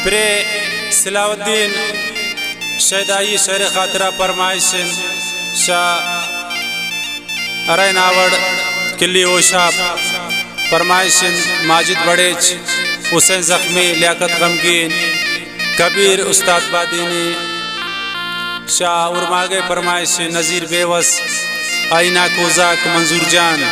Pray Salauddin शहदाई शहर खातरा फरमाइशन शाह अरय नावड़ किली ओशाब फरमाइशन माजिद बड़ेच हुसैन जख्मी लियाकत गमगीन कबीर उस्ताद बादीनी शाह उर्मागे फरमाइश नज़ीर बेवस आईना कोजाक मंजूर जान।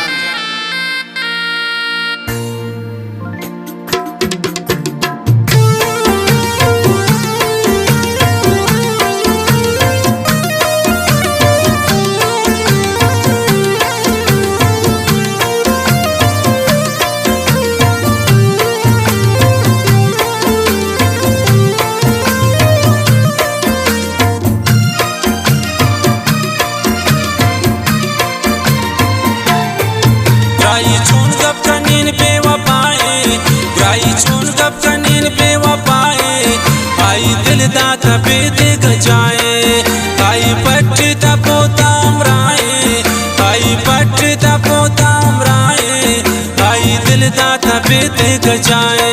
आई दिल दाता बेद गजाए आई पट तपोताम राए आई पट तपोताम राए आई दिल दाता बेद गजाए।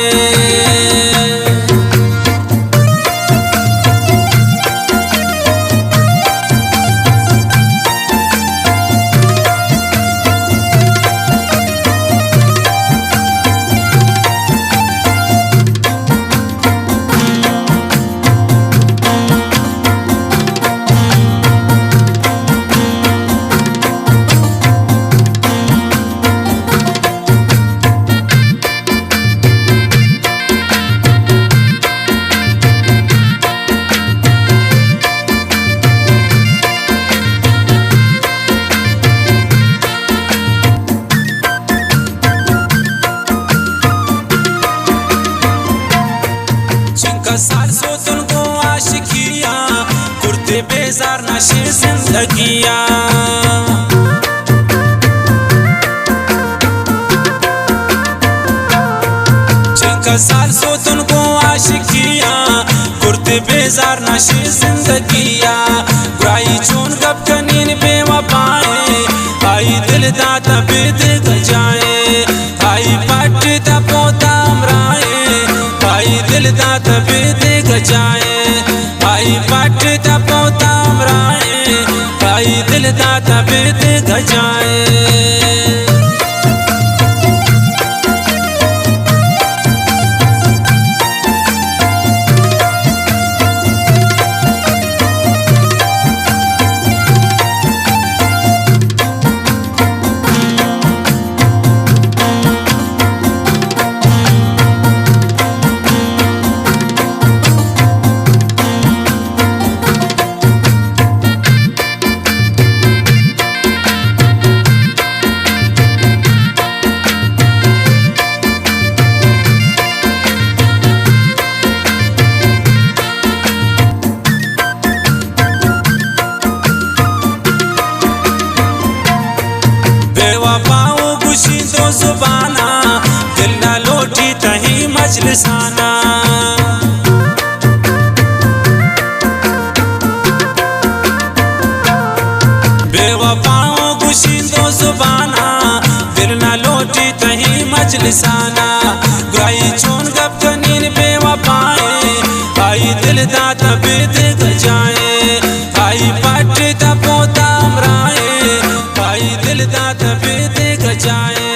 साल सो तुमको आशिकिया कुर्ते बेजार नशे जिंदगिया साल सो तुमको आशिकिया कुर्ते बेजार नशे जिंदगिया बुराई चून गप कनीन बेवफाए आई दिल दाता बेद गजाए आई पट तपोताम राए आई दिल दाता बेद गजाए आई पट तपोताम राए आई दिल दाता बेद गजाए। बेवफाओं खुशी तो जुबाना दिल ना लौटी तही मजलिसाना बेवफाओं खुशी तो जुबाना दिल ना लौटी तही मजलिसाना बुराई चून गप कनीन बेवफाए आई दिल दाता बेद गजाए आई पट तपोताम राए आई दिल दाता बेद गजाए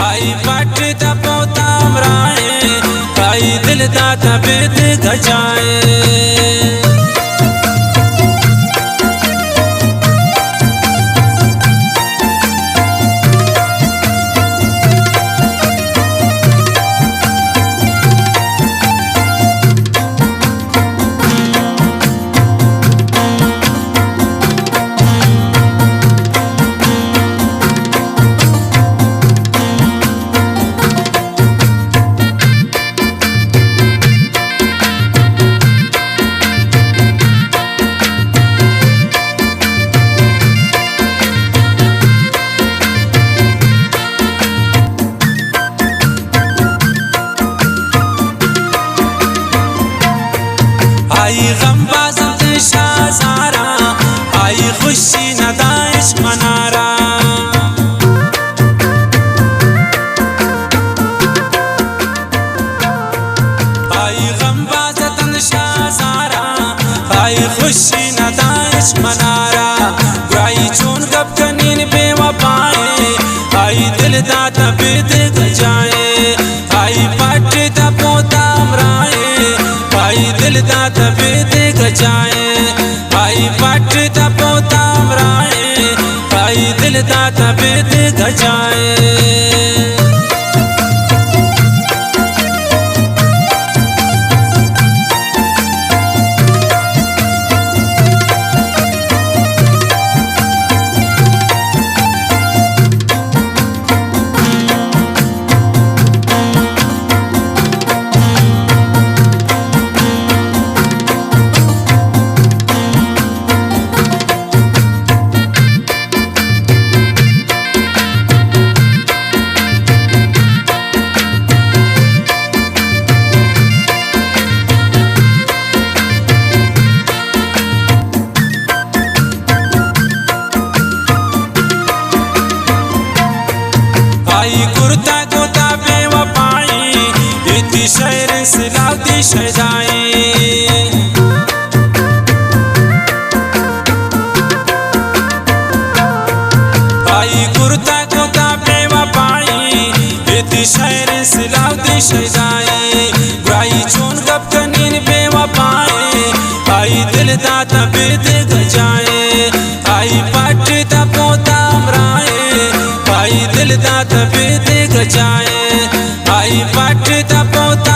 आई पट तपोताम राए आई दिल दाता बेद गजाए। आई गमबाज शाहज़ारा आई खुशी नदाइश मनारा आई गमबाज खुशी न दाइश मनारा बुराई चोन गप कनीन बेवफाए आई दिल दाता बेद गजाए आई पाट दा पोता अमराए आई दिल दाता बेद गजाए आई पाट दा पोता अमराए आई दिल दाता बेद गजाए आई कुर्ता गोता बेवफाई इतनी शहर से लाती शजाई आई कुर्ता गोता बेवफाई इतनी शहर से लाती शजाई बुराई चोन गप कनीन बेवफाई आई दिल दाता बेद गजाए आई पाट दा पोता अमराए आई दिल दाता बेद गजाए आई पाट दा पोता